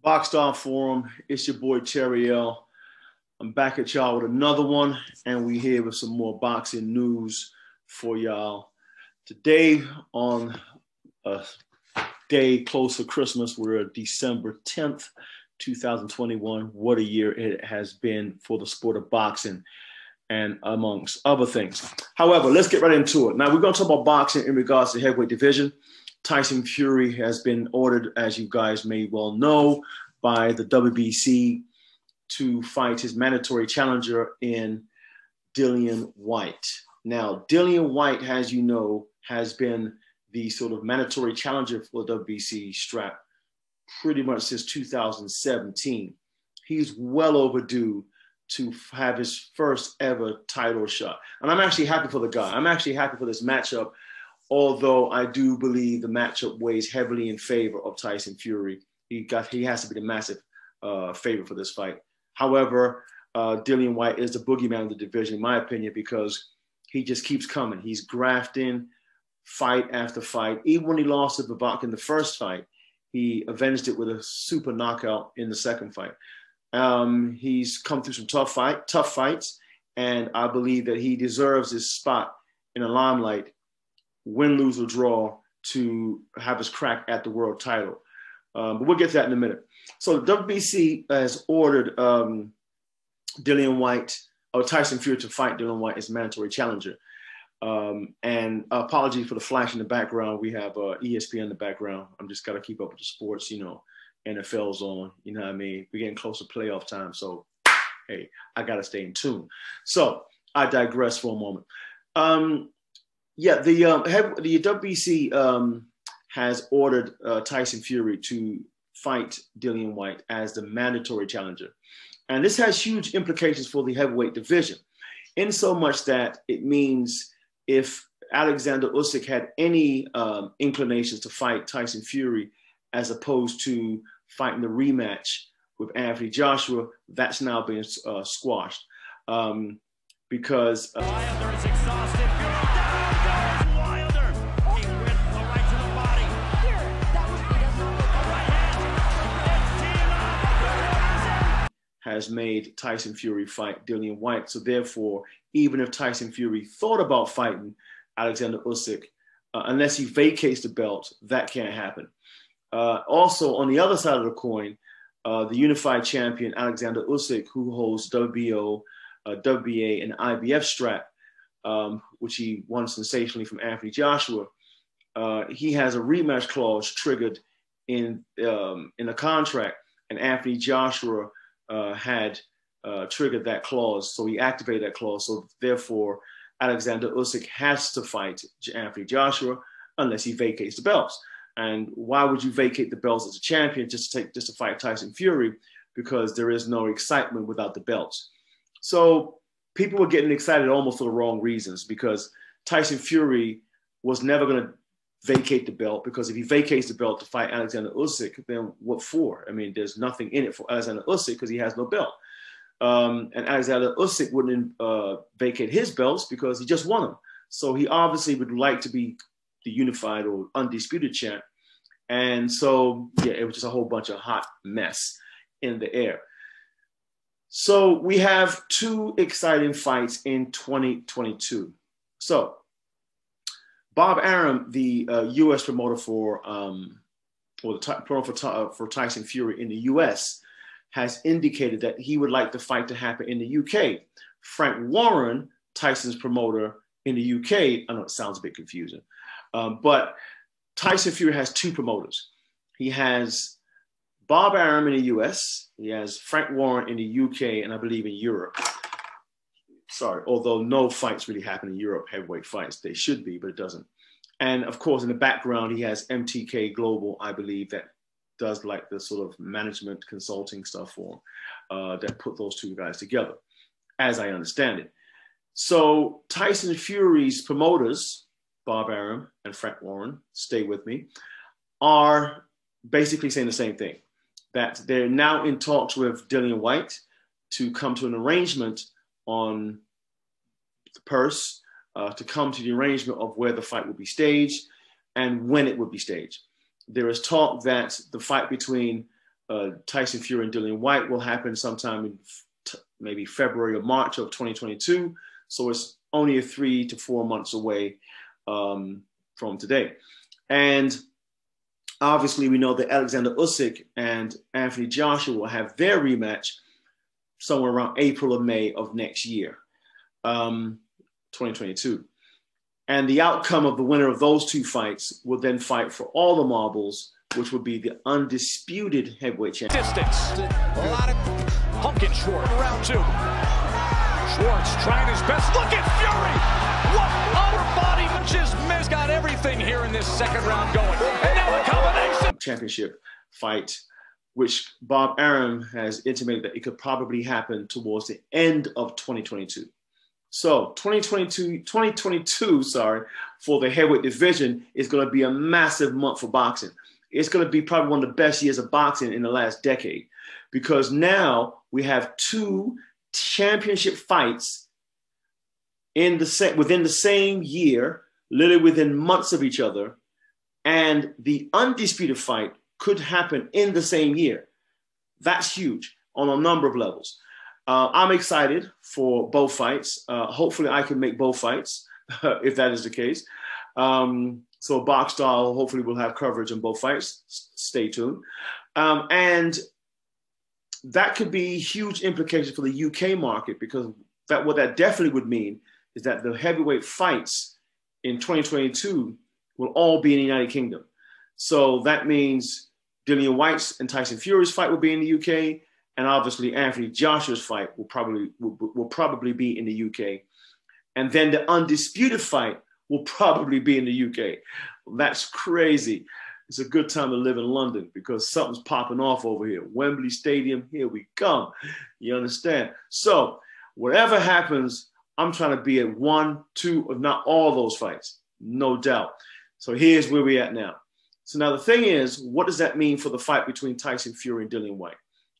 Box Star Forum, it's your boy Terry L. I'm back at y'all with another one, and we here with some more boxing news for y'all. Today, on a day close to Christmas, we're December 10th, 2021. What a year it has been for the sport of boxing, and amongst other things. However, let's get right into it. Now, we're going to talk about boxing in regards to the heavyweight division. Tyson Fury has been ordered, as you guys may well know, by the WBC to fight his mandatory challenger in Dillian Whyte. Now, Dillian Whyte, as you know, has been the sort of mandatory challenger for the WBC strap pretty much since 2017. He's well overdue to have his first ever title shot. And I'm actually happy for the guy. I'm actually happy for this matchup, although I do believe the matchup weighs heavily in favor of Tyson Fury. He has to be the massive favorite for this fight. However, Dillian Whyte is the boogeyman of the division, in my opinion, because he just keeps coming. He's grafting fight after fight. Even when he lost to Babak in the first fight, he avenged it with a super knockout in the second fight. He's come through some tough fights, and I believe that he deserves his spot in the limelight, win, lose, or draw, to have his crack at the world title. But we'll get to that in a minute. So the WBC has ordered Dillian Whyte, or Tyson Fury, to fight Dillian Whyte as mandatory challenger. And apology for the flash in the background. We have ESPN in the background. I'm just got to keep up with the sports, you know. NFL's on, you know what I mean? We're getting close to playoff time. So, hey, I got to stay in tune. So I digress for a moment. The WBC has ordered Tyson Fury to fight Dillian Whyte as the mandatory challenger. And this has huge implications for the heavyweight division, in so much that it means if Alexander Usyk had any inclinations to fight Tyson Fury as opposed to fighting the rematch with Anthony Joshua, that's now been squashed. Because Wilder is exhausted. Wilder. He went right to the body. Here, that was he does not look the right hand. It's has made Tyson Fury fight Dillian Whyte. So therefore, even if Tyson Fury thought about fighting Alexander Usyk, unless he vacates the belt, that can't happen. Also, on the other side of the coin, the unified champion Alexander Usyk, who holds WBO, WBA, and IBF strap, which he won sensationally from Anthony Joshua, he has a rematch clause triggered in a contract, and Anthony Joshua had triggered that clause, so he activated that clause. So therefore, Alexander Usyk has to fight Anthony Joshua unless he vacates the belts. And why would you vacate the belts as a champion just to fight Tyson Fury? Because there is no excitement without the belts. So people were getting excited almost for the wrong reasons, because Tyson Fury was never going to vacate the belt, because if he vacates the belt to fight Alexander Usyk, then what for? I mean, there's nothing in it for Alexander Usyk because he has no belt. And Alexander Usyk wouldn't vacate his belts because he just won them. So he obviously would like to be the unified or undisputed champ. And so, yeah, it was just a whole bunch of hot mess in the air. So we have two exciting fights in 2022. So Bob Arum, the U.S. promoter for Tyson Fury in the U.S., has indicated that he would like the fight to happen in the U.K. Frank Warren, Tyson's promoter in the U.K., I know it sounds a bit confusing, but Tyson Fury has two promoters. He has Bob Arum in the U.S., he has Frank Warren in the U.K., and I believe in Europe. Sorry, although no fights really happen in Europe, heavyweight fights. They should be, but it doesn't. And of course, in the background, he has MTK Global, I believe, that does like the sort of management consulting stuff for him, that put those two guys together, as I understand it. So Tyson Fury's promoters, Bob Arum and Frank Warren, stay with me, are basically saying the same thing, that they're now in talks with Dillian Whyte to come to an arrangement on the purse, to come to the arrangement of where the fight will be staged and when it would be staged. There is talk that the fight between Tyson Fury and Dillian White will happen sometime in maybe February or March of 2022. So it's only 3 to 4 months away from today. And obviously, we know that Alexander Usyk and Anthony Joshua will have their rematch somewhere around April or May of next year, 2022. And the outcome of the winner of those two fights will then fight for all the marbles, which would be the undisputed heavyweight champion. Distance. A lot of pumpkin Schwartz. Round 2. Schwartz trying his best. Look at Fury. What upper body punches. Miz got everything here in this second round going. And now a combination. Championship fight, which Bob Arum has intimated that it could probably happen towards the end of 2022. So 2022, for the heavyweight division is going to be a massive month for boxing. It's going to be probably one of the best years of boxing in the last decade, because now we have 2 championship fights within the same year, literally within months of each other, and the undisputed fight could happen in the same year. That's huge on a number of levels. I'm excited for both fights. Hopefully I can make both fights if that is the case. So Box Style hopefully will have coverage on both fights. Stay tuned. And that could be huge implications for the UK market, because what that definitely would mean is that the heavyweight fights in 2022 will all be in the United Kingdom. So that means Dillian White's and Tyson Fury's fight will be in the UK, and obviously Anthony Joshua's fight will probably be in the UK, and then the undisputed fight will probably be in the UK. That's crazy. It's a good time to live in London, because something's popping off over here. Wembley Stadium, here we come. You understand? So whatever happens, I'm trying to be at 1, 2, if not all those fights, no doubt. So here's where we're at now. So now the thing is, what does that mean for the fight between Tyson Fury and Dillian White?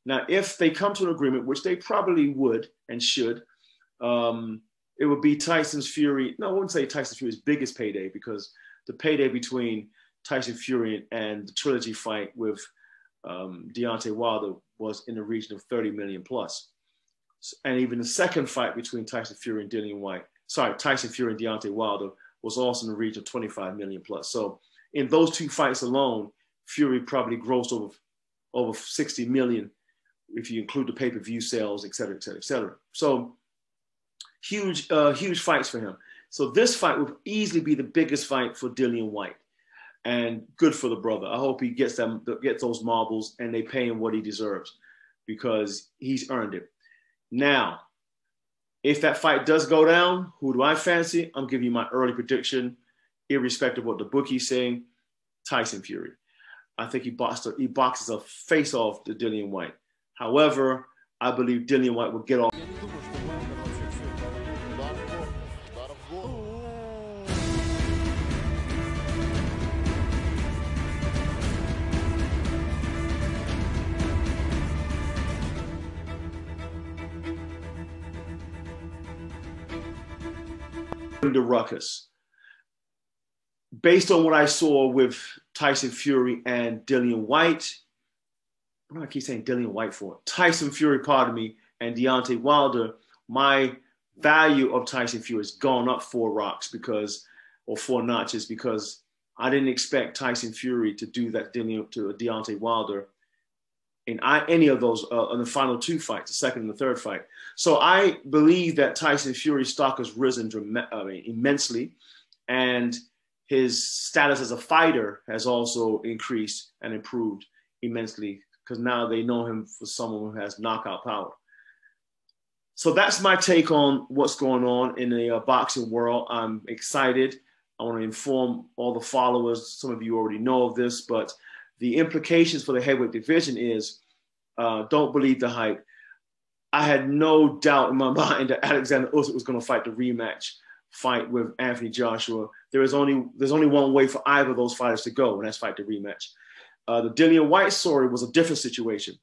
Now, if they come to an agreement, which they probably would and should, it would be Tyson Fury. No, I wouldn't say Tyson Fury's biggest payday, because the payday between Tyson Fury and the trilogy fight with Deontay Wilder was in the region of 30 million plus. And even the second fight between Tyson Fury and Tyson Fury and Deontay Wilder was also in the region of 25 million plus. So in those 2 fights alone, Fury probably grossed over 60 million if you include the pay-per-view sales, et cetera, et cetera, et cetera. So huge fights for him. So this fight would easily be the biggest fight for Dillian White, and good for the brother. I hope he gets those marbles and they pay him what he deserves, because he's earned it. Now, if that fight does go down, who do I fancy? I'm giving you my early prediction, irrespective of what the bookie's saying. Tyson Fury. I think he boxes a face off to Dillian White. However, I believe Dillian White will get off. The ruckus. Based on what I saw with Tyson Fury and Dillian White, what do I keep saying Dillian White for? Tyson Fury, pardon me, and Deontay Wilder, my value of Tyson Fury has gone up 4 notches, because I didn't expect Tyson Fury to do that to Deontay Wilder in any of those in the final 2 fights, the second and the third fight. So I believe that Tyson Fury's stock has risen immensely, and his status as a fighter has also increased and improved immensely, because now they know him for someone who has knockout power. So that's my take on what's going on in the boxing world. I'm excited. I want to inform all the followers. Some of you already know of this, but the implications for the heavyweight division is, don't believe the hype. I had no doubt in my mind that Alexander Usyk was going to fight the rematch fight with Anthony Joshua. There's only one way for either of those fighters to go, and that's fight the rematch. The Dillian White story was a different situation.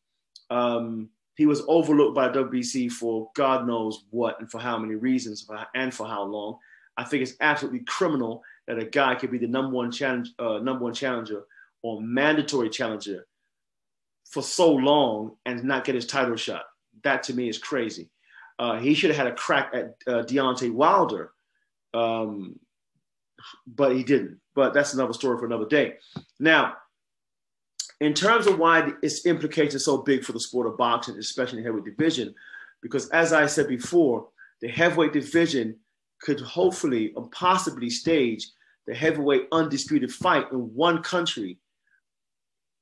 He was overlooked by WBC for God knows what and for how many reasons and for how long. I think it's absolutely criminal that a guy could be the number one challenger or mandatory challenger for so long and not get his title shot. That to me is crazy. He should have had a crack at Deontay Wilder, but he didn't. But that's another story for another day. Now, in terms of why its implications are so big for the sport of boxing, especially in the heavyweight division, because as I said before, the heavyweight division could hopefully or possibly stage the heavyweight undisputed fight in one country.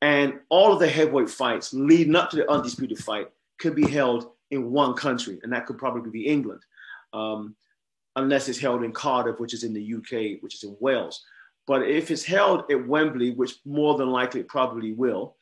And all of the heavyweight fights leading up to the undisputed fight could be held in one country, and that could probably be England, unless it's held in Cardiff, which is in the UK, which is in Wales. But if it's held at Wembley, which more than likely it probably will,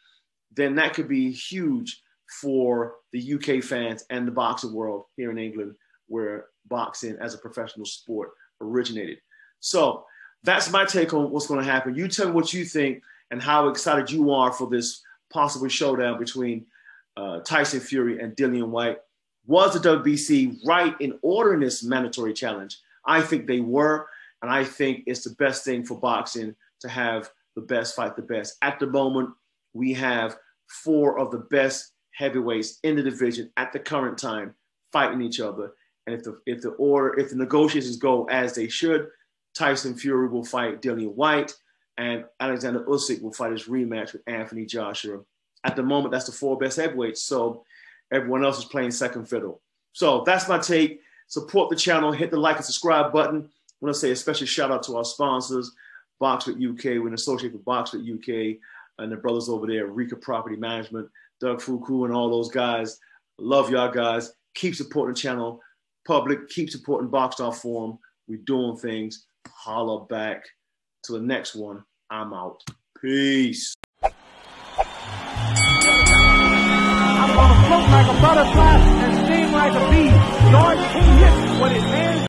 then that could be huge for the UK fans and the boxing world here in England, where boxing as a professional sport originated. So that's my take on what's going to happen. You tell me what you think and how excited you are for this possible showdown between Tyson Fury and Dillian Whyte. Was the WBC right in ordering this mandatory challenge? I think they were, and I think it's the best thing for boxing to have the best fight the best. At the moment, we have 4 of the best heavyweights in the division at the current time fighting each other. And if the negotiations go as they should, Tyson Fury will fight Dillian Whyte, and Alexander Usyk will fight his rematch with Anthony Joshua. At the moment, that's the 4 best heavyweights. So everyone else is playing second fiddle. So that's my take. Support the channel. Hit the like and subscribe button. I want to say a special shout out to our sponsors, Boxwood UK. We're in association with Boxwood UK and the brothers over there, Rika Property Management, Doug Fuku, and all those guys. Love y'all guys. Keep supporting the channel. Public, keep supporting Boxstar Forum. We're doing things. Holla back. Till the next one, I'm out. Peace. I'm gonna float like a butterfly and sting like a bee. George King hit what his hands